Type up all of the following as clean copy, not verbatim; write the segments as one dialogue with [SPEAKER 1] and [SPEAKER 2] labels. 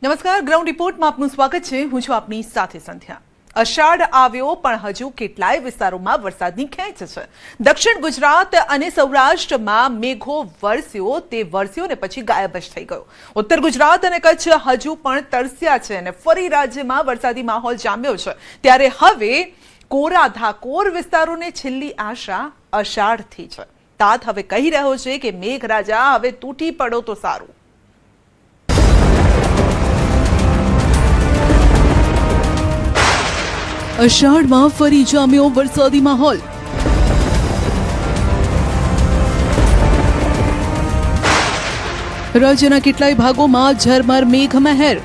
[SPEAKER 1] નમસ્કાર, ગ્રાઉન્ડ રિપોર્ટમાં આપનું સ્વાગત છે. હું છું આપની સાથે સંધ્યા. અષાઢ આવ્યો પણ હજુ કેટલાય વિસ્તારોમાં વરસાદની ખેંચ છે. દક્ષિણ ગુજરાત અને સૌરાષ્ટ્રમાં મેઘો વરસ્યો તે વરસ્યો ને પછી ગાયબ જ થઈ ગયો. ઉત્તર ગુજરાત અને કચ્છ હજુ પણ તરસ્યા છે અને ફરી રાજ્યમાં વરસાદી માહોલ જામ્યો છે. ત્યારે હવે કોરા ધાકોર વિસ્તારોને છેલ્લી આશા અષાઢથી છે. તાત હવે કહી રહ્યો છે કે મેઘરાજા હવે તૂટી પડો તો સારું. અષાઢમાં ફરી જામ્યો વરસાદી માહોલ. રાજ્યના કેટલાય ભાગોમાં ઝરમર મેઘમહેર.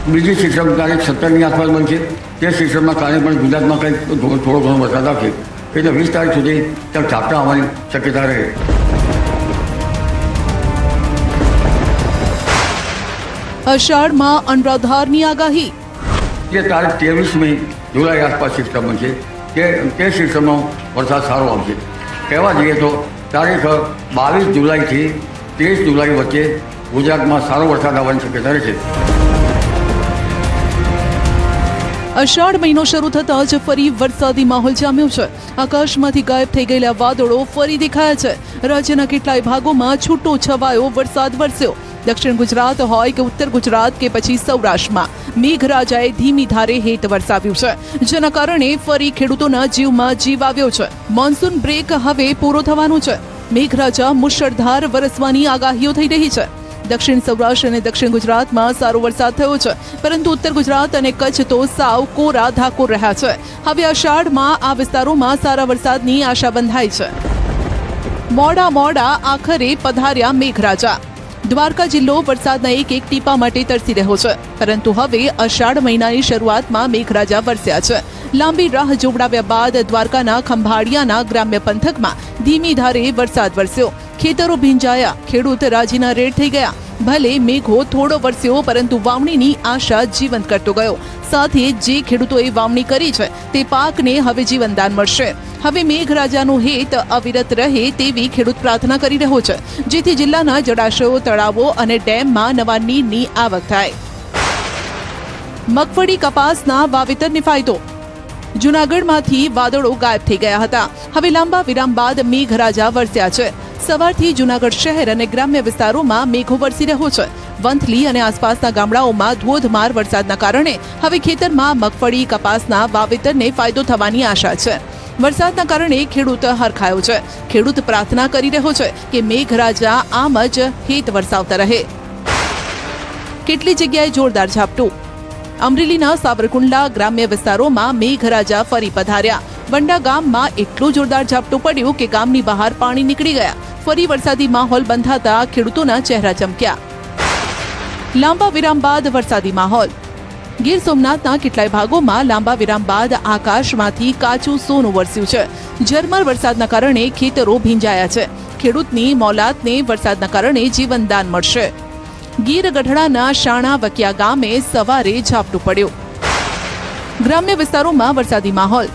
[SPEAKER 2] બીજી સિસ્ટમ તારીખ 17ની આસપાસ બનશે. તે સિસ્ટમના કારણે પણ ગુજરાતમાં કંઈક થોડો ઘણો વરસાદ આવશે. એટલે 20 તારીખ સુધી ત્યાં ઝાપટા આવવાની શક્યતા રહે.
[SPEAKER 1] અષાઢમાં અનરાધારની આગાહી.
[SPEAKER 2] જે તારીખ 23મી જુલાઈ આસપાસ સિસ્ટમ બનશે. તે સિસ્ટમનો વરસાદ સારો આવશે. કહેવા જઈએ તો તારીખ 22 જુલાઈથી 30 જુલાઈ વચ્ચે ગુજરાતમાં સારો વરસાદ આવવાની શક્યતા રહેશે.
[SPEAKER 1] અષાઢ મહિનો શરૂ થતાં જ ફરી વરસાદી માહોલ જામ્યો છે. આકાશમાંથી ગાયબ થઈ ગયેલા વાદળો ફરી દેખાયા છે. રાજ્યના કેટલાય ભાગોમાં છૂટો છવાયો વરસાદ વરસ્યો. દક્ષિણ ગુજરાત હોય કે ઉત્તર ગુજરાત કે પછી સૌરાષ્ટ્રમાં મેઘરાજાએ ધીમી ધારે હેત વરસાવ્યું છે, જેના કારણે ફરી ખેડૂતોના જીવમાં જીવ આવ્યો છે. મોન્સૂન બ્રેક હવે પૂરો થવાનું છે. મેઘરાજા મુશળધાર વરસવાની આગાહીઓ થઈ રહી છે. દક્ષિણ સૌરાષ્ટ્ર અને દક્ષિણ ગુજરાતમાં સારો વરસાદ થયો છે, પરંતુ ઉત્તર ગુજરાત અને કચ્છ તો સાવ કોરા ધાકોર રહ્યા છે. હવે અષાઢમાં આ વિસ્તારોમાં સારા વરસાદની આશા બંધાઈ છે. મોડા આખરે પધાર્યા મેઘરાજા. દ્વારકા જિલ્લો વરસાદના એક ટીપા માટે તરસી રહ્યો છે, પરંતુ હવે અષાઢ મહિનાની શરૂઆતમાં મેઘરાજા વરસ્યા છે. લાંબી રાહ જોવડાવ્યા બાદ દ્વારકાના ખંભાળિયાના ગ્રામ્ય પંથકમાં ધીમી ધારે વરસાદ વરસ્યો. ખેતરો ભીંજાયા, ખેડૂત રાજીના રેડ થઈ ગયા. ભલે મેઘો થોડો વરસ્યો, પરંતુ વાવણીની આશા જીવંત કરતો ગયો. સાથે જે ખેડૂતોએ વાવણી કરી છે તે પાકને હવે જીવનદાન મળશે. હવે મેઘરાજાનું હેત અવિરત રહે તેવી ખેડૂત પ્રાર્થના કરી રહ્યો છે, જેથી જિલ્લાના જળાશયો, તળાવો અને ડેમમાં નવા નીરની આવક થાય. મગફળી કપાસના વાવેતરને ફાયદો. જૂનાગઢમાંથી વાદળો ગાયબ થઈ ગયા હતા. હવે લાંબા વિરામ બાદ મેઘરાજા વરસ્યા છે. સવારથી જૂનાગઢ શહેર અને ગ્રામ્ય વિસ્તારોમાં મેઘો વરસી રહ્યો છે. વંથલી અને આસપાસના ગામડાઓમાં ધોધમાર વરસાદના કારણે હવે ખેતરમાં મગફળી કપાસના વાવેતરને ફાયદો થવાની આશા છે. વરસાદના કારણે ખેડૂત હરખાયો છે. ખેડૂત પ્રાર્થના કરી રહ્યો છે કે મેઘરાજા આમ જ હેત વરસાવતા રહે. કેટલી જગ્યાએ જોરદાર ઝાપટું. અમરેલીના સાવરકુંડલા ગ્રામ્ય વિસ્તારોમાં મેઘરાજા ફરી પધાર્યા. વંડા ગામમાં એટલું જોરદાર ઝાપટું પડ્યું કે ગામની બહાર પાણી નીકળી ગયા. ફરી વરસાદી માહોલ બંધાતા ખેડૂતોના ચહેરા ચમક્યા. લાંબા વિરામ બાદ વરસાદી માહોલ. ગીર સોમનાથના કેટલાય ભાગોમાં લાંબા વિરામ બાદ આકાશમાંથી કાચું સોનું વરસ્યું છે. ઝરમર વરસાદના કારણે ખેતરો ભીંજાયા છે. ખેડૂતની મોલાતને વરસાદના કારણે જીવનદાન મળશે. ગીર ગઢડાના શાણા વકિયા ગામે સવારે ઝાપટું પડ્યું. ગ્રામ્ય વિસ્તારોમાં વરસાદી માહોલ.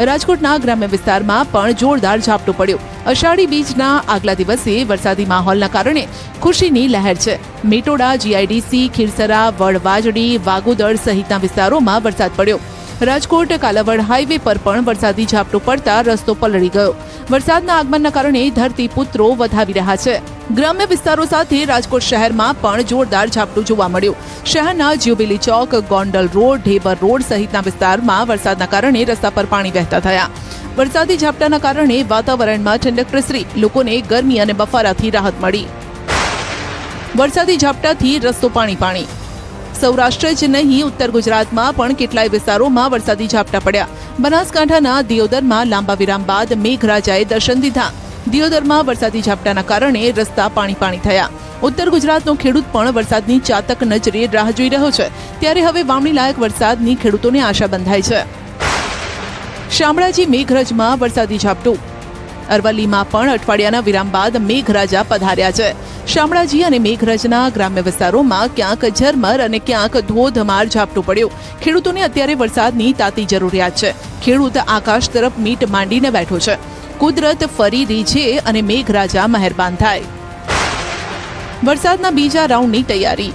[SPEAKER 1] રાજકોટના ગ્રામ્ય વિસ્તારમાં પણ જોરદાર ઝાપટું પડ્યું. અષાઢી બીજના આગલા દિવસે વરસાદી માહોલના કારણે ખુશીની લહેર છે. મેટોડા, જીઆઈડીસી, ખીરસરા, વડવાજડી, વાગોદર સહિતના વિસ્તારોમાં વરસાદ પડ્યો. રાજકોટ કાલાવડ હાઈવે પર પણ વરસાદી ઝાપટું પડતા રસ્તો પલળી ગયો. વરસાદના આગમનના કારણે ધરતીપુત્રો વધાવી રહ્યા છે. ગ્રામ્ય વિસ્તારો સાથે રાજકોટ શહેરમાં પણ જોરદાર ઝાપટું જોવા મળ્યું. શહેરના જ્યુબિલી ચોક, ગોંડલ રોડ, ઢેબર રોડ સહિતના વિસ્તારમાં વરસાદના કારણે રસ્તા પર પાણી વહેતા થયા. વરસાદી ઝાપટાના કારણે વાતાવરણમાં ઠંડક પ્રસરી લોકોને ગરમી અને બફારાથી રાહત મળી. વરસાદી ઝાપટાથી રસ્તો પાણી. સૌરાષ્ટ્ર જ નહીં, ઉત્તર ગુજરાતમાં પણ કેટલાય વિસ્તારોમાં વરસાદી ઝાપટા પડ્યા. બનાસકાંઠાના દિયોદરમાં લાંબા વિરામ બાદ મેઘરાજાએ દર્શન દીધા. દિયોદરમાં વરસાદી ઝાપટાના કારણે રસ્તા પાણી થયા. ઉત્તર ગુજરાતનો ખેડૂત પણ વરસાદની ચાતક નજરે રાહ જોઈ રહ્યો છે. ત્યારે હવે વાવણી લાયક વરસાદની ખેડૂતોને આશા બંધાઈ છે. શામળાજી મેઘરજમાં વરસાદી ઝાપટું. અરવલ્લીમાં પણ અઠવાડિયાના વિરામ બાદ મેઘરાજા પધાર્યા છે. શામળાજી અને મેઘરજના ગ્રામ્ય વિસ્તારોમાં ક્યાંક ઝરમર અને ક્યાંક ધોધમાર ઝાપટું પડ્યું. ખેડૂતોને અત્યારે વરસાદની તાતી જરૂરિયાત છે. ખેડૂત આકાશ તરફ મીટ માંડીને બેઠો છે. કુદરત ફરી રીઝે અને મેઘરાજા મહેરબાન થાય. વરસાદના બીજા રાઉન્ડની તૈયારી.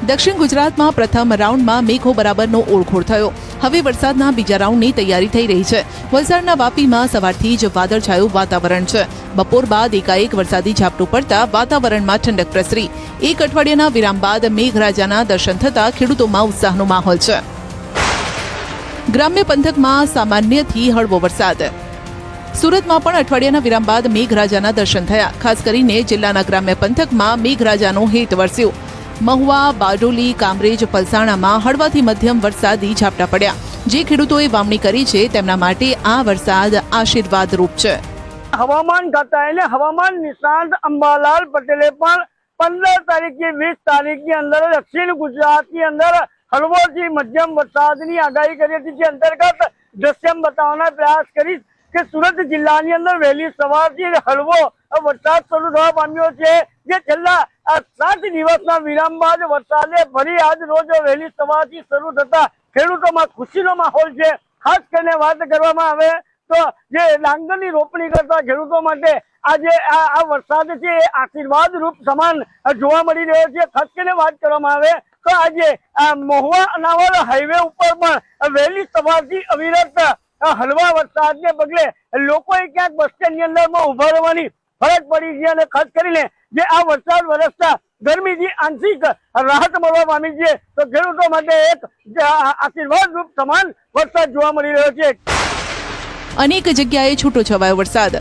[SPEAKER 1] દક્ષિણ ગુજરાતમાં પ્રથમ રાઉન્ડમાં મેઘો બરાબરનો ઓળખોળ થયો. હવે વરસાદના બીજા રાઉન્ડની તૈયારી થઈ રહી છે. વલસાડના વાપીમાં સવારથી જ વાદળછાયું વાતાવરણ છે. બપોર બાદ એકાએક વરસાદી ઝાપટું પડતા વાતાવરણમાં ઠંડક પ્રસરી. એક અઠવાડિયાના વિરામ બાદ મેઘરાજાના દર્શન થતા ખેડૂતોમાં ઉત્સાહનો માહોલ છે. ગ્રામ્ય પંથકમાં સામાન્યથી હળવો વરસાદ. સુરતમાં પણ અઠવાડિયાના વિરામ બાદ મેઘરાજાના દર્શન થયા. ખાસ કરીને જિલ્લાના ગ્રામ્ય પંથકમાં મેઘરાજાનો હેત વરસ્યો. મહુવા, બારડોલી, કામરેજ, પલસાણામાં હળવાથી મધ્યમ વરસાદી ઝાપટા પડ્યા. જે ખેડૂતોએ વાવણી કરી છે તેમના માટે આ વરસાદ આશીર્વાદરૂપ છે.
[SPEAKER 3] હવામાન ખાતા એટલે હવામાન નિષ્ણાત અંબાલાલ પટેલે પણ 15 તારીખથી 20 તારીખની અંદર દક્ષિણ ગુજરાતની અંદર હળવોથી મધ્યમ વરસાદની આગાહી કરી હતી. જે અંતર્ગત દ્રશ્યમ બતાવવાનો પ્રયાસ કરીશ કે સુરત જિલ્લાની અંદર વહેલી સવારથી હળવો વરસાદ શરૂ થવા પામ્યો છે. જે છેલ્લા 7 દિવસના વિરામ બાદ વરસાદે ફરી આજ રોજ વહેલી સવારથી શરૂ થતા ખેડૂતોમાં ખુશીનો માહોલ છે. ખાસ કરીને વાત કરવામાં આવે તો જે ડાંગરની રોપણી કરતા ખેડૂતો માટે આજે આ વરસાદ છે એ આશીર્વાદ રૂપ સમાન જોવા મળી રહ્યો છે. ખાસ કરીને વાત કરવામાં આવે તો આજે મહુવા અનાવલ હાઈવે ઉપર પણ વહેલી સવારથી અવિરત હળવા વરસાદને પગલે લોકોએ ક્યાંક બસ સ્ટેન્ડની અંદરમાં ઉભા રહેવાની ફરજ પડી છે. અને ખાસ કરીને જે આ વરસાદ વરસતા ગરમીથી આંશિક રાહત મળવા પામી છે તો ખેડૂતો માટે એક આશીર્વાદ રૂપ સમાન વરસાદ જોવા મળી રહ્યો છે.
[SPEAKER 1] અનેક જગ્યાએ છૂટો છવાયો વરસાદ.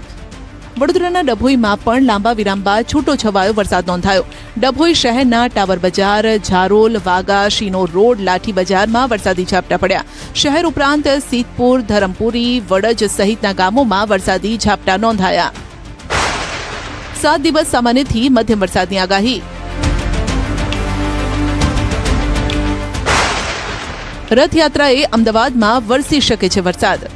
[SPEAKER 1] વડોદરાના ડભોઈમાં પણ લાંબા વિરામ બાદ છૂટો છવાયો વરસાદ નોંધાયો. ડભોઈ શહેરના ટાવર બજાર, ઝારોલ, વાગા, શિનોર રોડ, લાઠી બજારમાં વરસાદી ઝાપટા પડ્યા. શહેર ઉપરાંત સિદ્ધપુર, ધરમપુરી, વડજ સહિતના ગામોમાં વરસાદી ઝાપટા નોંધાયા. 7 દિવસ સામાન્યથી મધ્યમ વરસાદની આગાહી. રથયાત્રાએ અમદાવાદમાં વરસી શકે છે વરસાદ.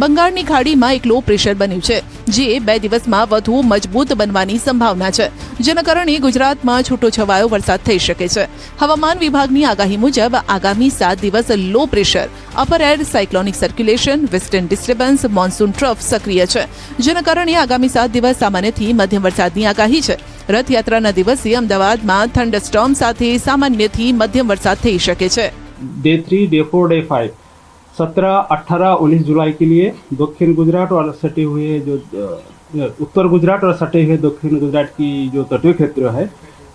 [SPEAKER 1] બંગાળની ખાડીમાં એક લો પ્રેશર બન્યું છે જે 2 દિવસમાં વધુ મજબૂત બનવાની સંભાવના છે. જેના કારણે ગુજરાતમાં છૂટો છવાયો વરસાદ થઈ શકે છે. હવામાન વિભાગની આગાહી મુજબ આગામી 7 દિવસ low pressure, upper air cyclonic circulation, western disturbance, monsoon trough સક્રિય છે. જેના કારણે આગામી 7 દિવસ સામાન્યથી મધ્યમ વરસાદની આગાહી છે. રથયાત્રાના દિવસે અમદાવાદમાં થંડરસ્ટોર્મ સાથે સામાન્યથી મધ્યમ વરસાદ થઈ શકે છે.
[SPEAKER 4] डे 3, डे 4, डे 5 17, 18, 19 जुलाई के लिए दक्षिण गुजरात और सटे हुए जो उत्तर गुजरात और सटे हुए दक्षिण गुजरात की जो तटीय क्षेत्र है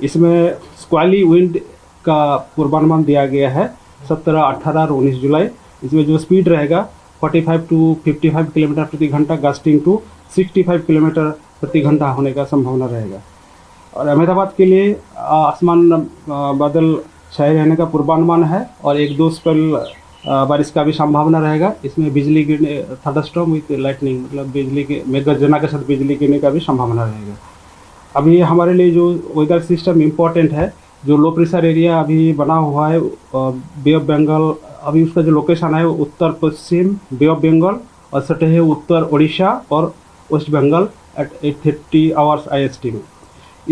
[SPEAKER 4] इसमें स्क्वाली विंड का पूर्वानुमान दिया गया है 17, 18 और 19 जुलाई. इसमें जो स्पीड रहेगा 45 टू 55 किलोमीटर प्रति घंटा, गस्टिंग टू 65 किलोमीटर प्रति घंटा होने का संभावना रहेगा. और अहमदाबाद के लिए आसमान बादल छाए रहने का पूर्वानुमान है और 1-2 स्पेल बारिश का भी संभावना रहेगा. इसमें बिजली गिरने, थंडरस्टॉर्म विथ लाइटनिंग, मतलब बिजली के मेघगर्जना के साथ बिजली गिरने का भी संभावना रहेगा. अभी हमारे लिए जो वेदर सिस्टम इम्पोर्टेंट है, जो लो प्रेशर एरिया अभी बना हुआ है बे ऑफ बंगाल, अभी उसका जो लोकेशन है उत्तर पश्चिम बे ऑफ बंगाल और सटे है उत्तर उड़ीसा और west Bengal at 8:30 hours IST में.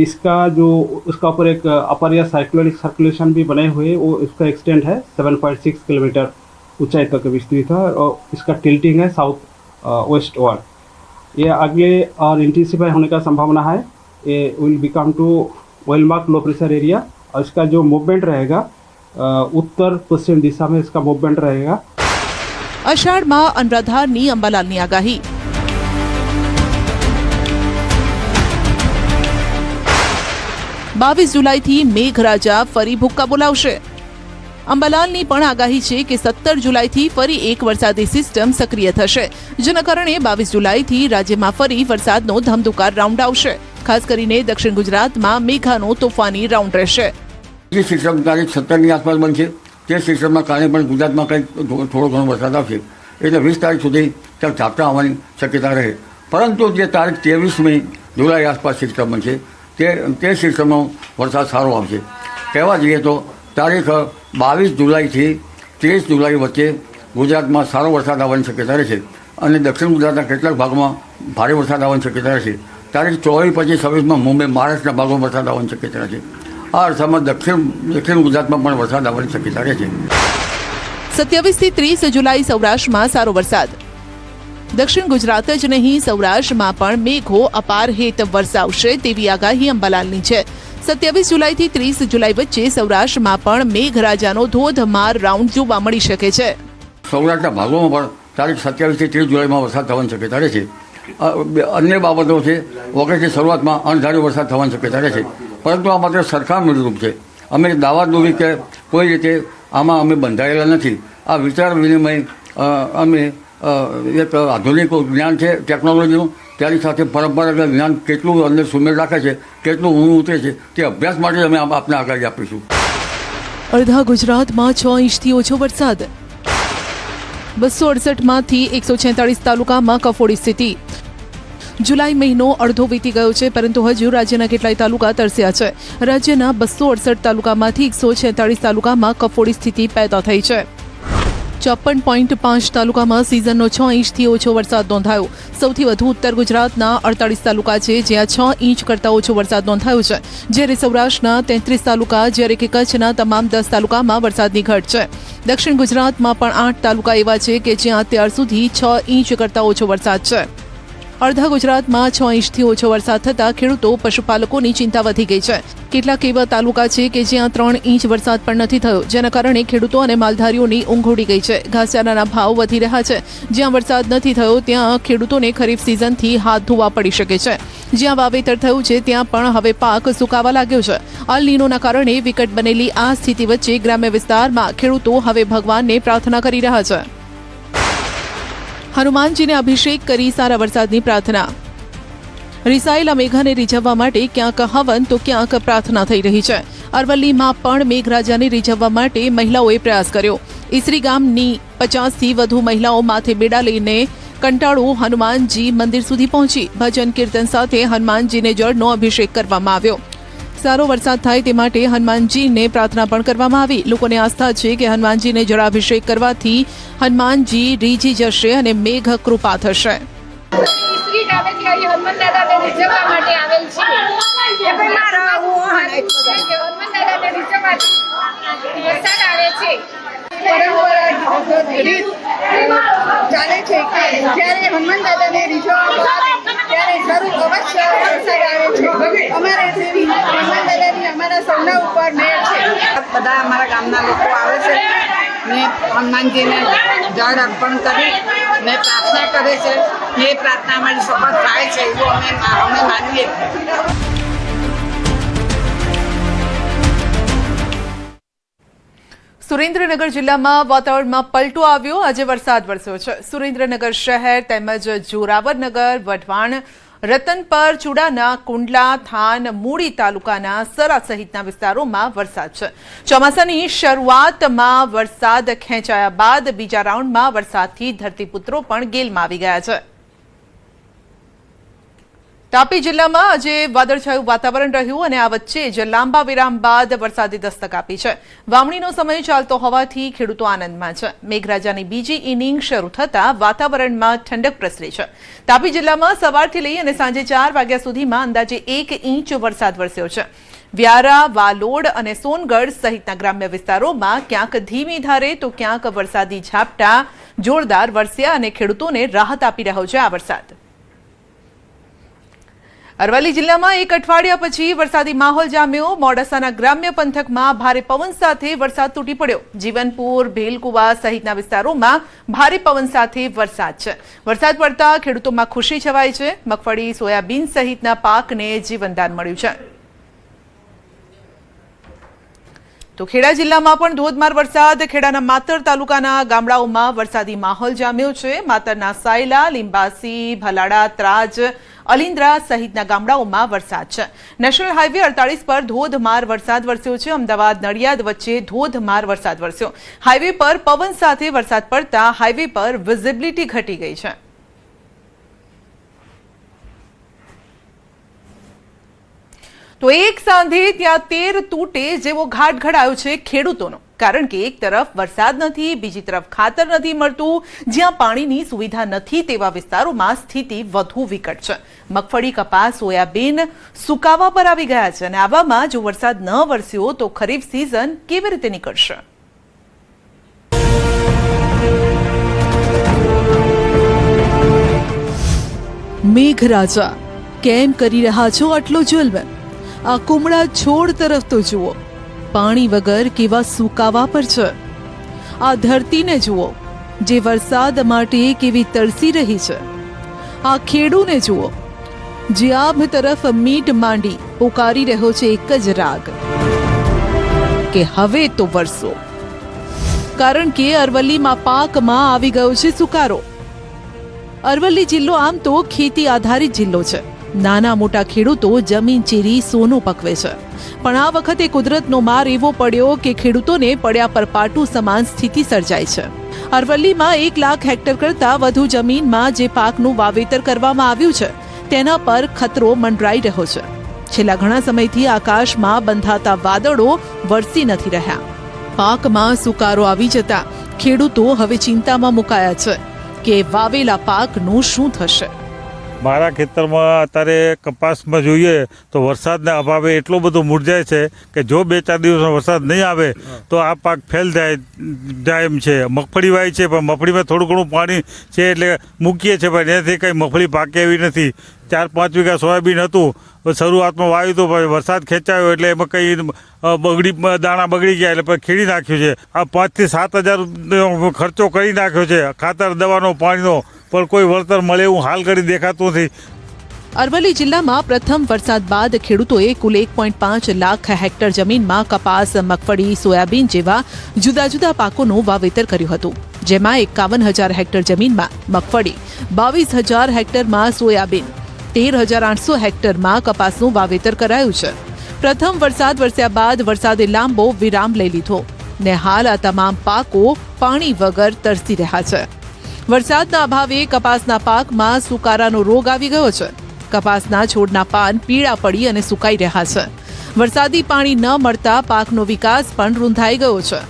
[SPEAKER 4] इसका जो उसका ऊपर एक अपर या साइक्लोनिक सर्कुलेशन भी बने हुए, वो इसका एक्सटेंड है 7.6 किलोमीटर ऊंचाई तक विस्तृत है और इसका टिल्टिंग है साउथ वेस्ट वर्ड. ये आगे और इंटेंसिफाई होने का संभावना है. ये will become to well marked low pressure area और इसका जो मूवमेंट रहेगा उत्तर पश्चिम दिशा में इसका मूवमेंट रहेगा.
[SPEAKER 1] અષાઢમાં અનરાધારની અંબાલાલની આગાહી. 22 જુલાઈથી મેઘરાજા ફરી ભૂક્કા બોલાવશે. અંબાલાલની પણ આગાહી છે કે 17 જુલાઈથી ફરી એક વરસાદી સિસ્ટમ સક્રિય થશે. જેના કારણે 22 જુલાઈથી રાજ્યમાં ફરી વરસાદનો ધમધુકાર રાઉન્ડ આવશે. ખાસ કરીને દક્ષિણ ગુજરાતમાં મેઘાનો તોફાની રાઉન્ડ રહેશે.
[SPEAKER 2] જે સિસ્ટમ તારીખ 17ની આસપાસ બનશે તે સિસ્ટમના કારણે પણ ગુજરાતમાં કંઈક થોડો ઘણો વરસાદ આવશે. એટલે 20 તારીખ સુધી ક્યાંક ઝાપટા આવવાની શક્યતા રહે. પરંતુ જે તારીખ 23મી જુલાઈ આસપાસ સિસ્ટમ બનશે તે સિસ્ટમનો વરસાદ સારો આવશે. કહેવા જઈએ તો તારીખ 22 જુલાઈથી 30 જુલાઈ વચ્ચે ગુજરાતમાં સારો વરસાદ આવવાની શક્યતા રહેશે અને દક્ષિણ ગુજરાતના કેટલાક ભાગમાં ભારે વરસાદ આવવાની શક્યતા રહેશે. તારીખ 24, 25, 26માં મુંબઈ, મહારાષ્ટ્રના ભાગોમાં વરસાદ આવવાની શક્યતા રહેશે. આ અરસામાં દક્ષિણ ગુજરાતમાં પણ વરસાદ આવવાની શક્યતા રહેશે.
[SPEAKER 1] 27 થી 30 જુલાઈ સૌરાષ્ટ્રમાં સારો વરસાદ. દક્ષિણ ગુજરાત જ નહીં, સૌરાષ્ટ્રમાં પણ મેઘો અપાર હેત વરસાવશે તેવી આગાહી અંબાલાલની છે. 27 જુલાઈથી 30 જુલાઈ વચ્ચે સૌરાષ્ટ્રમાં પણ મેઘરાજાનો ધોધમાર રાઉન્ડ જોવા મળી શકે છે.
[SPEAKER 2] સૌરાષ્ટ્રના ભાગોમાં પણ તારીખ 27થી 30 જુલાઈમાં વરસાદ થવાની શક્યતા રહે છે. અન્ય બાબતો છે. ઓગસ્ટની શરૂઆતમાં અણધાર્યો વરસાદ થવાની શક્યતા રહે છે, પરંતુ આ માત્ર સરખામણીરૂપ છે. અમે દાવા દોરી કે કોઈ રીતે આમાં અમે બંધાયેલા નથી. આ વિચાર વિનિમય અમે એક આધુનિક જ્ઞાન છે ટેકનોલોજીનું, તેની સાથે પરંપરાગત જ્ઞાન કેટલું અંદર સુમેળ રાખે છે, કેટલું ઊંડું ઉતરે છે, તે અભ્યાસ માટે અમે આપને આગાહી આપીશું.
[SPEAKER 1] અડધા ગુજરાતમાં 6 ઇંચથી ઓછો વરસાદ. 268માંથી 146 તાલુકામાં કફોડી સ્થિતિ. જુલાઈ મહિનો અડધો વીતી ગયો છે, પરંતુ હજુ રાજ્યના કેટલાય તાલુકા તરસ્યા છે. રાજ્યના 268 તાલુકામાંથી 146 તાલુકામાં કફોડી સ્થિતિ પેદા થઈ છે. 54.5 તાલુકામાં સિઝનનો 6 ઇંચથી ઓછો વરસાદ નોંધાયો. સૌથી વધુ ઉત્તર ગુજરાતના 48 તાલુકા છે, જ્યાં 6 ઇંચ કરતાં ઓછો વરસાદ નોંધાયો છે, જ્યારે સૌરાષ્ટ્રના 33 તાલુકા, જ્યારે કે કચ્છના તમામ 10 તાલુકામાં વરસાદની ઘટ છે. દક્ષિણ ગુજરાતમાં પણ 8 તાલુકા એવા છે કે જ્યાં અત્યાર સુધી 6 ઇંચ કરતાં ઓછો વરસાદ છે. અડધા ગુજરાતમાં 6 ઇંચથી ઓછો વરસાદ થતાં ખેડૂતો પશુપાલકોની ચિંતા વધી ગઈ છે. કેટલાક એવા તાલુકા છે કે જ્યાં 3 ઇંચ વરસાદ પણ નથી થયો, જેના કારણે ખેડૂતો અને માલધારીઓની ઊંઘ ઉડી ગઈ છે. ઘાસચારાના ભાવ વધી રહ્યા છે. જ્યાં વરસાદ નથી થયો ત્યાં ખેડૂતોને ખરીફ સિઝનથી હાથ ધોવા પડી શકે છે. જ્યાં વાવેતર થયું છે ત્યાં પણ હવે પાક સુકાવા લાગ્યો છે. અલ નીનોના કારણે વિકટ બનેલી આ સ્થિતિ વચ્ચે ગ્રામ્ય વિસ્તારમાં ખેડૂતો હવે ભગવાનને પ્રાર્થના કરી રહ્યા છે. હનુમાનજીને અભિષેક કરી સારા વરસાદની પ્રાર્થના. રિસાયેલા મેઘાને રીઝવવા માટે ક્યાંક હવન તો ક્યાંક પ્રાર્થના થઈ રહી છે. અરવલ્લીમાં પણ મેઘરાજાને રીઝવવા માટે મહિલાઓએ પ્રયાસ કર્યો. ઈસરી ગામની 50થી વધુ મહિલાઓ માથે બેડા લઈને કંટાળો હનુમાનજી મંદિર સુધી પહોંચી ભજન કીર્તન સાથે હનુમાનજીને જળનો અભિષેક કરવામાં આવ્યો. સારો વરસાદ થાય તે માટે હનુમાનજીને પ્રાર્થના પણ કરવામાં આવી. લોકોને આસ્થા છે કે હનુમાનજીને જળાભિષેક કરવાથી હનુમાનજી રીઝી જશે અને મેઘ કૃપા થશે.
[SPEAKER 5] ઈસરી ગામેથી અહીં હનુમાન દાદાને રીઝવવા માટે આવેલ છે. હનુમાન દાદાને રીઝવવાથી વરસાદ આવે છે. પરંપરા રીત ચાલે છે કે જ્યારે હનુમાન દાદાને રીઝવવામાં આવે ત્યારે જરૂર અવશ્ય વરસાદ આવે છે. અમારે તેવી હનુમાન દાદાની અમારા સૌના ઉપર મેળ છે.
[SPEAKER 6] બધા અમારા ગામના લોકો આવે છે ને હનુમાનજીને જળ અર્પણ કરી ને પ્રાર્થના કરે છે. એ પ્રાર્થના અમારી સફળ થાય છે એવું અમે માનીએ.
[SPEAKER 1] સુરેન્દ્રનગર જિલ્લામાં વાતાવરણમાં પલટો આવ્યો. આજે વરસાદ વરસ્યો છે. સુરેન્દ્રનગર શહેર તેમજ જોરાવરનગર, વઢવાણ, રતનપર, ચુડાના, કુંડલા, થાન, મૂળી તાલુકાના સરા સહિતના વિસ્તારોમાં વરસાદ છે. ચોમાસાની શરૂઆતમાં વરસાદ ખેંચાયા બાદ બીજા રાઉન્ડમાં વરસાદથી ધરતીપુત્રો પણ ગેલમાં આવી ગયા છે. તાપી જિલ્લામાં આજે વાદળછાયું વાતાવરણ રહ્યું અને આ વચ્ચે જ લાંબા વિરામ બાદ વરસાદે દસ્તક આપી છે. વાવણીનો સમય ચાલતો હોવાથી ખેડૂતો આનંદમાં છે. મેઘરાજાની બીજી ઇનિંગ શરૂ થતાં વાતાવરણમાં ઠંડક પ્રસરી છે. તાપી જિલ્લામાં સવારથી લઈ અને સાંજે 4 વાગ્યા સુધીમાં અંદાજે 1 ઇંચ વરસાદ વરસ્યો છે. વ્યારા, વાલોડ અને સોનગઢ સહિતના ગ્રામ્ય વિસ્તારોમાં ક્યાંક ધીમી ધારે તો ક્યાંક વરસાદી ઝાપટા જોરદાર વરસ્યા અને ખેડૂતોને રાહત આપી રહ્યો છે આ વરસાદ. અરવલ્લી જિલ્લામાં એક અઠવાડિયા પછી વરસાદી માહોલ જામ્યો. મોડાસાના ગ્રામ્ય પંથકમાં ભારે પવન સાથે વરસાદ તૂટી પડ્યો. જીવનપુર, ભેલકુવા સહિતના વિસ્તારોમાં ભારે પવન સાથે વરસાદ છે. વરસાદ પડતા ખેડૂતોમાં ખુશી છવાઈ છે. મગફળી, સોયાબીન સહિતના પાકને જીવનદાન મળ્યું છે. તો ખેડા જિલ્લામાં પણ ધોધમાર વરસાદ. ખેડાના માતર તાલુકાના ગામડાઓમાં વરસાદી માહોલ જામ્યો છે. માતરના સાયલા, લીંબાસી, ભલાડા, ત્રાજ, અલિન્દ્રા સહિતના ગામડાઓમાં વરસાદ છે. નેશનલ હાઈવે 48 પર ધોધમાર વરસાદ વરસ્યો છે. અમદાવાદ નડિયાદ વચ્ચે ધોધમાર વરસાદ વરસ્યો. હાઈવે પર પવન સાથે વરસાદ પડતા હાઈવે પર વિઝિબિલિટી ઘટી ગઈ છે. તો એક સાંધે ત્યાં 13 તૂટે જેવો ઘાટ ઘડાયો છે ખેડૂતોનો. કારણ કે એક તરફ વરસાદ નથી, બીજી તરફ ખાતર નથી મળતું. જ્યાં પાણીની સુવિધા નથી તેવા વિસ્તારોમાં સ્થિતિ વધુ વિકટ છે. મગફળી, કપાસ, સોયાબીન સુકાવા પર આવી ગયા છે અને આવામાં જો વરસાદ ન વરસ્યો તો ખરીફ સિઝન કેવી રીતે નીકળશે? મેઘરાજા, કેમ કરી રહ્યા છો આટલો જુલ્મ? આ કુમળા છોડ તરફ તો જુઓ, પાણી વગર કેવા સુકાવા પર છે. આ ધરતીને જુઓ, જે વરસાદ માટે કેવી તરસી રહી છે. આ ખેડૂને જુઓ, જે આભ તરફ મીટ માંડી પોકારી રહ્યો છે એક જ રાગ કે હવે તો વરસો. કારણ કે અરવલ્લીમાં પાકમાં આવી ગયો છે સુકારો. અરવલ્લી જિલ્લો આમ તો ખેતી આધારિત જિલ્લો છે. નાના મોટા ખેડૂતો જમીન ચીરી સોનું પકવે છે. પણ આ વખતે કુદરતનો માર એવો પડ્યો કે ખેડૂતોને પડ્યા પર પાટું સમાન સ્થિતિ સર્જાઈ છે. અરવલ્લીમાં 1 લાખ હેક્ટર કરતાં વધુ જમીનમાં જે પાકનું વાવેતર કરવામાં આવ્યું છે તેના પર ખતરો મંડરાઈ રહ્યો છે. છેલ્લા ઘણા સમયથી આકાશમાં બંધાતા વાદળો વરસી નથી રહ્યા. પાકમાં સુકારો આવી જતા ખેડૂતો હવે ચિંતામાં મુકાયા છે કે વાવેલા પાકનું શું થશે.
[SPEAKER 7] મારા ખેતરમાં અત્યારે કપાસમાં જોઈએ તો વરસાદના અભાવે એટલો બધો મુરઝાય છે કે જો 2-4 દિવસનો વરસાદ નહીં આવે તો આ પાક ફેલ જાય એમ છે. મગફળી વાવી છે પણ મગફળીમાં થોડું ઘણું પાણી છે એટલે મૂકીએ છીએ પણ એનાથી કંઈ મગફળી પાકે એવી નથી. 4-5 વીઘા સોયાબીન હતું, શરૂઆતમાં વાવ્યું હતું, પછી વરસાદ ખેંચાયો એટલે એમાં કંઈ દાણા બગડી ગયા એટલે પછી ખેડી નાખ્યું છે. આ 5,000 થી 7,000 ખર્ચો કરી નાખ્યો છે ખાતર દવાનો પાણીનો, પણ કોઈ વળતર મળે એવું હાલ કરી દેખાતું નથી.
[SPEAKER 1] અરવલ્લી જિલ્લામાં પ્રથમ વરસાદ બાદ ખેડૂતોએ કુલ 1.5 લાખ હેક્ટર જમીનમાં કપાસ, મગફળી, સોયાબીન જેવા જુદા જુદા પાકોનું વાવેતર કર્યું હતું. જેમાં 51,000 હેક્ટર જમીનમાં મગફળી, 22,000 હેક્ટરમાં સોયાબીન, 13,800 હેક્ટરમાં કપાસનું વાવેતર કરાયું છે. પ્રથમ વરસાદ વરસ્યા બાદ વરસાદે લાંબો વિરામ લઈ લીધો ને હાલ આ તમામ પાકો પાણી વગર તરસી રહ્યા છે. વરસાદના અભાવે કપાસના પાકમાં સુકારાનો રોગ આવી ગયો છે. કપાસના છોડના પાન પીળા પડી અને સુકાઈ રહ્યા છે. વરસાદી પાણી ન મળતા પાકનો વિકાસ પણ રૂંધાઈ ગયો છે.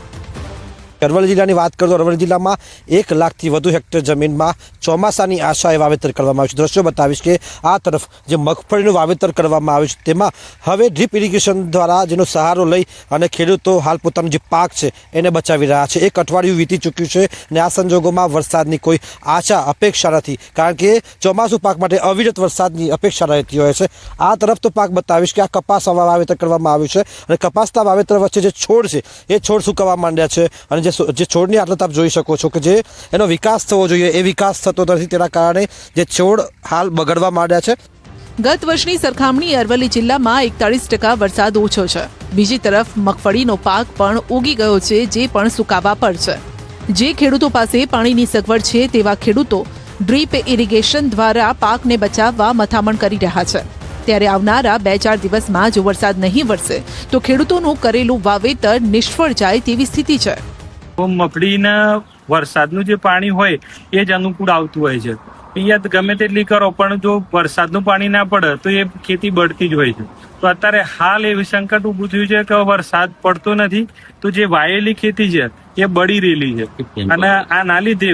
[SPEAKER 8] અરવલ્લી જિલ્લાની વાત કરીએ તો અરવલ્લી જિલ્લામાં 1 લાખથી વધુ હેક્ટર જમીનમાં ચોમાસાની આશાએ વાવેતર કરવામાં આવ્યું છે. દ્રશ્યો બતાવીશ કે આ તરફ જે મગફળીનું વાવેતર કરવામાં આવ્યું છે તેમાં હવે ડ્રીપ ઇરિગેશન દ્વારા જેનો સહારો લઈ અને ખેડૂતો હાલ પોતાનો જે પાક છે એને બચાવી રહ્યા છે. 1 અઠવાડિયું વીતી ચૂક્યું છે અને આ સંજોગોમાં વરસાદની કોઈ આશા અપેક્ષા નથી, કારણ કે ચોમાસું પાક માટે અવિરત વરસાદની અપેક્ષા રહેતી હોય છે. આ તરફ તો પાક બતાવીશ કે આ કપાસ વાવેતર કરવામાં આવ્યું છે અને કપાસના વાવેતર વચ્ચે જે છોડ છે એ છોડ સુકાવા માંડ્યા છે અને જે છોડની હાલત આપ જોઈ શકો છો કે જે એનો વિકાસ થવો જોઈએ એ વિકાસ થતો નથી. તેના કારણે જે છોડ હાલ બગડવા માંડ્યા છે.
[SPEAKER 1] ગત વર્ષની સરખામણી અરવલ્લી જિલ્લામાં 41% વરસાદ ઓછો છે. બીજી તરફ મગફળીનો પાક પણ ઉગી ગયો છે, જે પણ સુકાવા પર છે. જે ખેડૂતો પાસે પાણીની સગવડ છે તેવા ખેડૂતો ડ્રીપ ઇરિગેશન દ્વારા પાકને બચાવવા મથામણ કરી રહ્યા છે. ત્યારે આવનારા 2-4 દિવસમાં જો વરસાદ નહીં વરસે તો ખેડૂતોનું કરેલું વાવેતર નિષ્ફળ જાય તેવી સ્થિતિ છે.
[SPEAKER 9] મગફળીના વરસાદનું જે પાણી હોય એ જ અનુકૂળ આવતું હોય છે. અહીંયા ગમે તેટલી કરો પણ જો વરસાદનું પાણી ના પડે તો એ ખેતી બળતી જ હોય છે. તો અત્યારે હાલ એવી સંકટ ઊભું થયું છે કે વરસાદ પડતો નથી તો જે વાયેલી ખેતી છે એ બળી રહેલી છે અને આના લીધે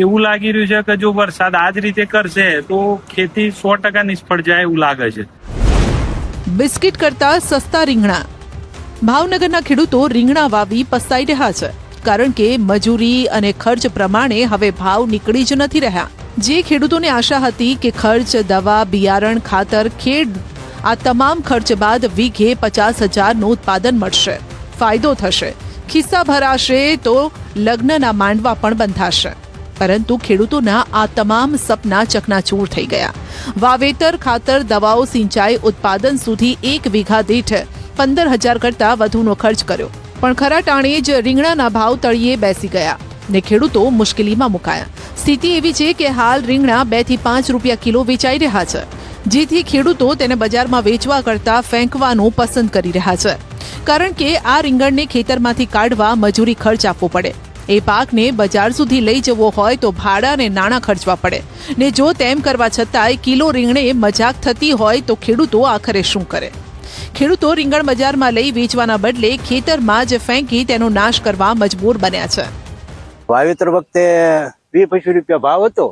[SPEAKER 9] એવું લાગી રહ્યું છે કે જો વરસાદ આ જ રીતે કરશે તો ખેતી 100% નિષ્ફળ જાય એવું લાગે છે.
[SPEAKER 1] બિસ્કિટ કરતા સસ્તા રીંગણા. ભાવનગરના ખેડૂતો રીંગણા વાવી પસ્તાઈ રહ્યા છે, કારણ કે મજૂરી અને ખર્ચ પ્રમાણે હવે ભાવ નીકળી જ નથી રહ્યા. જે ખેડૂતોને આશા હતી કે ખર્ચ, દવા, બિયારણ, ખાતર, ખેડ આ તમામ ખર્ચ બાદ વીઘે 50,000નું ઉત્પાદન મળશે, ફાયદો થશે, ખિસ્સા ભરાશે તો લગ્નના માંડવા પણ બંધાશે. પરંતુ ખેડૂતોના આ તમામ સપના ચકનાચૂર થઈ ગયા. વાવેતર, ખાતર, દવાઓ, સિંચાઈ, ઉત્પાદન સુધી 1 વીઘા દીઠ 15,000 કરતાં વધુનો ખર્ચ કર્યો, પણ ખરા ટાણે જ રીંગણાના ભાવ તળિયે બેસી ગયા ને ખેડૂતો મુશ્કેલીમાં મુકાયા. સ્થિતિ એવી છે કે હાલ રીંગણા 2 થી 5 રૂપિયા કિલો વેચાઈ રહ્યા છે, જેથી ખેડૂતો તેને બજારમાં વેચવા કરતાં ફેંકવાનું પસંદ કરી રહ્યા છે. કારણ કે આ રીંગણને ખેતરમાંથી કાઢવા મજૂરી ખર્ચ આપવો પડે. એ પાકને બજાર સુધી લઈ જવો હોય તો ભાડા અને નાણાં ખર્ચવા પડે ને જો તેમ કરવા છતાંય કિલો રીંગણે મજાક થતી હોય તો ખેડૂતો આખરે શું કરે? ખેડૂતો રીંગણ બજારમાં લઈ વેચવાના બદલે ખેતરમાં જ ફેંકી તેનો નાશ કરવા મજબૂર બન્યા છે.
[SPEAKER 10] વાવેતર વખતે 20-25 રૂપિયા ભાવ હતો,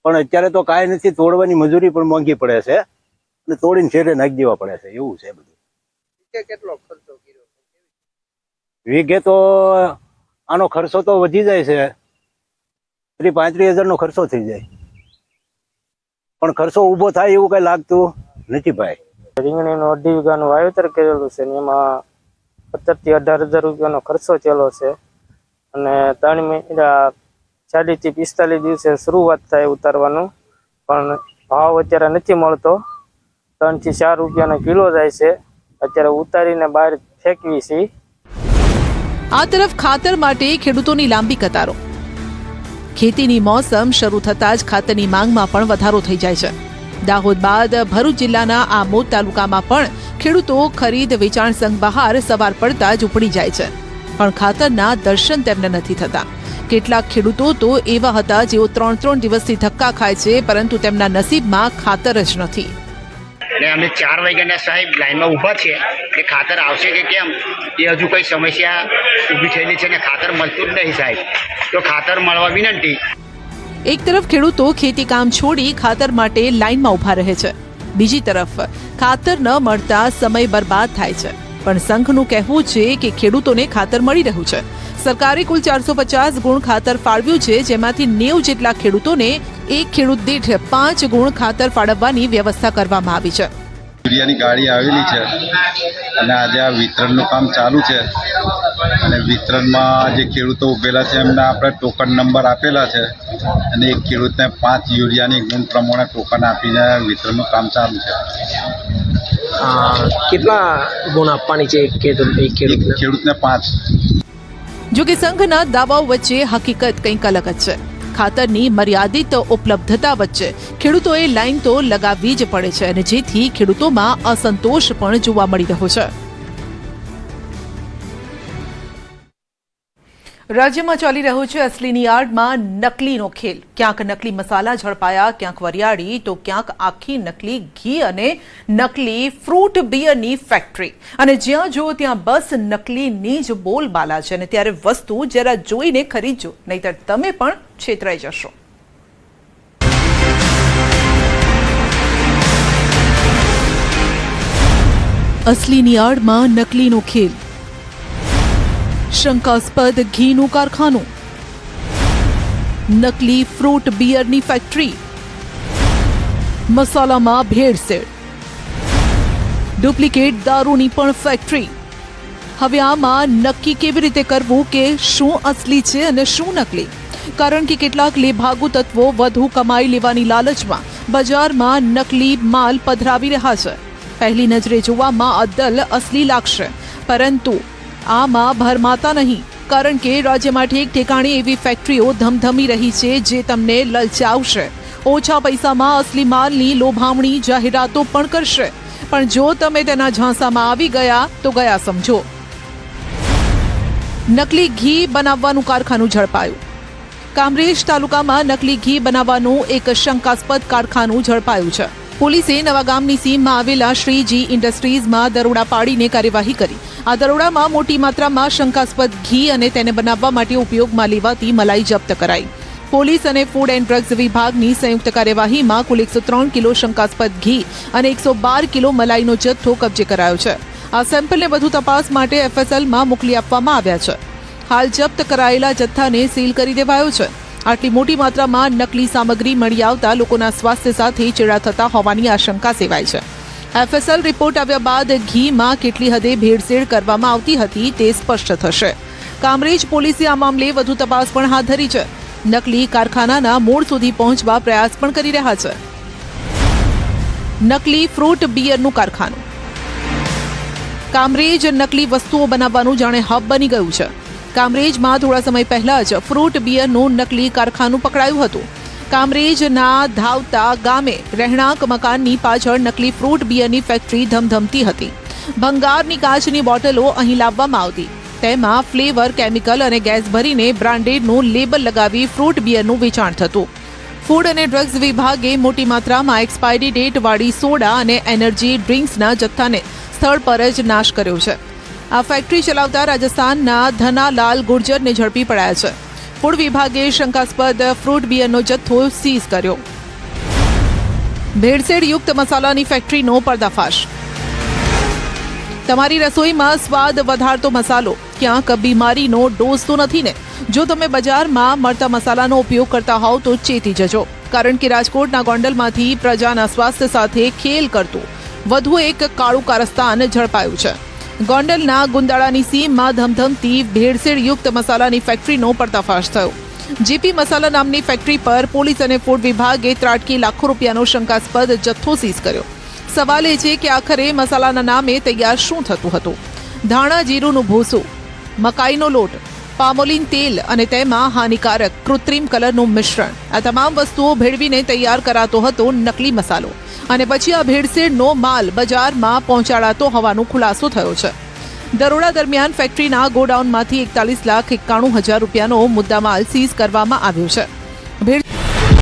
[SPEAKER 10] પણ અત્યારે તો કાંઈ નથી. તોડવાની મજૂરી પણ મોંઘી પડે છે અને તોડીને શેરે નાખી દેવા પડે છે. એવું છે બધું.
[SPEAKER 6] કેટલો ખર્ચો કર્યો?
[SPEAKER 10] વીઘે તો આનો ખર્ચો તો વધી જાય છે, 30-35 હજારનો ખર્ચો થઈ જાય, પણ ખર્ચો ઊભો થાય એવું કઈ લાગતું નથી ભાઈ.
[SPEAKER 11] રીંગણીનું 2.5 વીઘાનું વાવેતર કરેલું છે ને એમાં 17,000 થી 18,000 રૂપિયાનો ખર્ચો થયેલો છે અને 3 મહિના 40 થી 45 દિવસે શરૂઆત થાય ઉતારવાનું, પણ ભાવ અત્યારે નથી મળતો. 3 થી 4 રૂપિયાનો કિલો જાય છે. અત્યારે ઉતારીને બહાર ફેંકવી છે.
[SPEAKER 1] આ તરફ ખાતર માટે ખેડૂતોની લાંબી કતારો. ખેતીની મોસમ શરૂ થતાં જ ખાતરની માંગમાં પણ વધારો થઈ જાય છે. દાહોદ બાદ ભરૂચ જિલ્લાના આમોદ તાલુકામાં પણ ખેડૂતો ખરીદ વેચાણ સંઘ બહાર સવાર પડતા જ ઉપડી જાય છે, પણ ખાતરના દર્શન તેમને નથી થતા. કેટલાક ખેડૂતો તો એવા હતા જેઓ 3 દિવસથી ધક્કા ખાય છે, પરંતુ તેમના નસીબમાં ખાતર જ નથી.
[SPEAKER 12] અમે 4 વાગ્યાના સાહેબ લાઈનમાં ઊભા છીએ કે ખાતર આવશે કે કેમ, એ હજુ કઈ સમસ્યા ઊભી થયેલી છે ને ખાતર મળતું જ નહીં સાહેબ, તો ખાતર મળવા વિનંતી.
[SPEAKER 1] એક તરફ ખેડૂતો ખેતી કામ છોડી ખાતર માટે લાઈનમાં ઊભા રહે છે, બીજી તરફ ખાતર ન મળતા સમય બરબાદ થાય છે. પણ સંઘનું કહેવું છે કે ખેડૂતોને ખાતર મળી રહ્યું છે. સરકારે કુલ 450 ગુણ ખાતર ફાળવ્યું છે, જેમાંથી 90 જેટલા ખેડૂતોને એક ખેડૂત દીઠ 5 ગુણ ખાતર ફાળવવાની વ્યવસ્થા કરવામાં આવી છે.
[SPEAKER 13] યુરિયાની ગાડી આવેલી છે અને આજે આ વિતરણનું કામ ચાલુ છે અને વિતરણમાં જે ખેડૂતો ઉભેલા છે એમને આપણે ટોકન નંબર આપેલા છે અને એક ખેડૂતને 5 યુરિયાની ગુણ પ્રમાણે ટોકન આપીને વિતરણનું કામ ચાલુ છે.
[SPEAKER 14] કેટલા ગુણ આપવાની છે
[SPEAKER 13] ખેડૂતને 5.
[SPEAKER 1] જો કે સંઘના દાવાઓ વચ્ચે હકીકત કંઈક અલગ જ છે. ખાતરની મર્યાદિત ઉપલબ્ધતા વચ્ચે ખેડૂતોએ લાઈન તો લગાવવી જ પડે છે, અને જેથી ખેડૂતોમાં અસંતોષ પણ જોવા મળી રહ્યો છે. રાજ્યમાં ચાલી રહ્યો છે અસલીની યાર્ડમાં નકલીનો ખેલ. ક્યાંક નકલી મસાલા ઝડપાયા, ક્યાંક વરિયાળી, તો ક્યાંક આખી નકલી ઘી અને નકલી ફ્રૂટ બિયરની ફેક્ટરી. અને જ્યાં જો ત્યાં બસ નકલીની જ બોલબાલા છે. અને ત્યારે વસ્તુ જરા જોઈને ખરીદજો, નહીતર તમે પણ છેતરાઈ જશો. અસલીની યાર્ડમાં નકલીનો ખેલ. શંકાસ્પદ ઘીનું કારખાનું, નકલી ફ્રૂટ બિયરની ફેક્ટરી, મસાલામાં ભેળસેળ, ડુપ્લિકેટ દારૂની પણ ફેક્ટરી. હવે આમાં નક્કી કેવી રીતે કરવું કે શું અસલી છે અને શું નકલી? કારણ કે કેટલાક લેભાગુ તત્વો વધુ કમાઈ લેવાની લાલચમાં બજારમાં નકલી માલ પધરાવી રહ્યા છે. પહેલી નજરે જોવામાં અદ્દલ અસલી લાગશે, પરંતુ આમાં ભરમાતા નહીં, કારણ કે રાજ્યમાં ઠેક ઠેકાણે એવી ફેક્ટરીઓ ધમધમી રહી છે જે તમને લલચાવશે. ઓછા પૈસામાં અસલી માલની લોભામણી જાહેરાતો પણ કરશે, પણ જો તમે તેના ઝાંસામાં આવી ગયા તો ગયા સમજો. નકલી ઘી બનાવવાનું કારખાનું ઝડપાયું. કામરેજ તાલુકામાં નકલી ઘી બનાવવાનું એક શંકાસ્પદ કારખાનું ઝડપાયું છે. પોલીસે નવાગામની સીમમાં આવેલા શ્રીજી ઇન્ડસ્ટ્રીઝમાં દરોડા પાડીને કાર્યવાહી કરી. આ દરોડામાં મોટી માત્રામાં શંકાસ્પદ ઘી અને તેને બનાવવા માટે ઉપયોગમાં લેવાતી મલાઈ જપ્ત કરાઈ. પોલીસ અને ફૂડ એન્ડ ડ્રગ્સ વિભાગની સંયુક્ત કાર્યવાહીમાં કુલ 103 કિલો શંકાસ્પદ ઘી અને 112 કિલો મલાઈનો જથ્થો કબજે કરાયો છે. આ સેમ્પલને વધુ તપાસ માટે એફએસએલમાં મોકલી આપવામાં આવ્યા છે. હાલ જપ્ત કરાયેલા જથ્થાને સીલ કરી દેવાયો છે. આટલી મોટી માત્રામાં નકલી સામગ્રી મળી આવતા લોકોના સ્વાસ્થ્ય સાથે ચેડા થતા હોવાની આશંકા સેવાય છે. એફએસએલ રિપોર્ટ આવ્યા બાદ ઘીમાં કેટલી હદે ભેળસેળ કરવામાં આવતી હતી તે સ્પષ્ટ થશે. કામરેજ પોલીસે આ મામલે વધુ તપાસ પણ હાથ ધરી છે. નકલી કારખાનાના મૂળ સુધી પહોંચવા પ્રયાસ પણ કરી રહ્યા છે. નકલી ફ્રૂટ બિયરનું કારખાનું. કામરેજ નકલી વસ્તુઓ બનાવવાનું જાણે હબ બની ગયું છે. કામરેજમાં થોડા સમય પહેલા જ ફ્રૂટ બિયરનું નકલી કારખાનું પકડાયું હતું. કામરેજના ધાવતા ગામે રહેણાંક મકાનની પાછળ નકલી ફ્રૂટ બિયરની ફેક્ટરી ધમધમતી હતી. ભંગારની કાચની બોટલો અહીં લાવવામાં આવતી. તેમાં ફ્લેવર, કેમિકલ અને ગેસ ભરીને બ્રાન્ડેડનું લેબલ લગાવી ફ્રૂટ બિયરનું વેચાણ થતું. ફૂડ અને ડ્રગ્સ વિભાગે મોટી માત્રામાં એક્સપાયરી ડેટવાળી સોડા અને એનર્જી ડ્રિંક્સના જથ્થાને સ્થળ પર જ નાશ કર્યો છે. આ ફેક્ટરી ચલાવતા રાજસ્થાનના ધનાલાલ ગુર્જરને ઝડપી પડાયા છે. ફૂડ વિભાગે શંકાસ્પદ ફ્રૂટ બિયરનો જથ્થો સીઝ કર્યો. ભેળસેળયુક્ત મસાલાની ફેક્ટરીનો પર્દાફાશ. તમારી રસોઈમાં સ્વાદ વધારતો મસાલો ક્યાંક બીમારીનો ડોઝ તો નથી ને? જો તમે બજારમાં મળતા મસાલાનો ઉપયોગ કરતા હોવ તો ચેતી જજો, કારણ કે રાજકોટના ગોંડલમાંથી પ્રજાના સ્વાસ્થ્ય સાથે ખેલ કરતું વધુ એક કાળું કારસ્તાન ઝડપાયું છે. ગોંડલના ગુંદાળાની સીમમાં ધમધમતી ભેળસેળયુક્ત મસાલાની ફેક્ટરીનો પર્દાફાશ થયો. જીપી મસાલા નામની ફેક્ટરી પર પોલીસ અને ફૂડ વિભાગે ત્રાટકી લાખો રૂપિયાનો શંકાસ્પદ જથ્થો સીઝ કર્યો. સવાલ એ છે કે આખરે મસાલાના નામે તૈયાર શું થતું હતું? ધાણા જીરુંનું ભૂસું, મકાઈનો લોટ, પામોલીન તેલ અને તેમાં હાનિકારક કૃત્રિમ કલરનું મિશ્રણ, આ તમામ વસ્તુઓ ભેળવીને તૈયાર કરાતો હતો નકલી મસાલો. અને પછી આ ભેળસેળનો માલ બજારમાં પહોંચાડાતો હોવાનો ખુલાસો થયો છે. દરોડા દરમિયાન ફેક્ટરીના ગોડાઉનમાંથી 41,91,000 રૂપિયાનો મુદ્દામાલ સીઝ કરવામાં આવ્યો છે.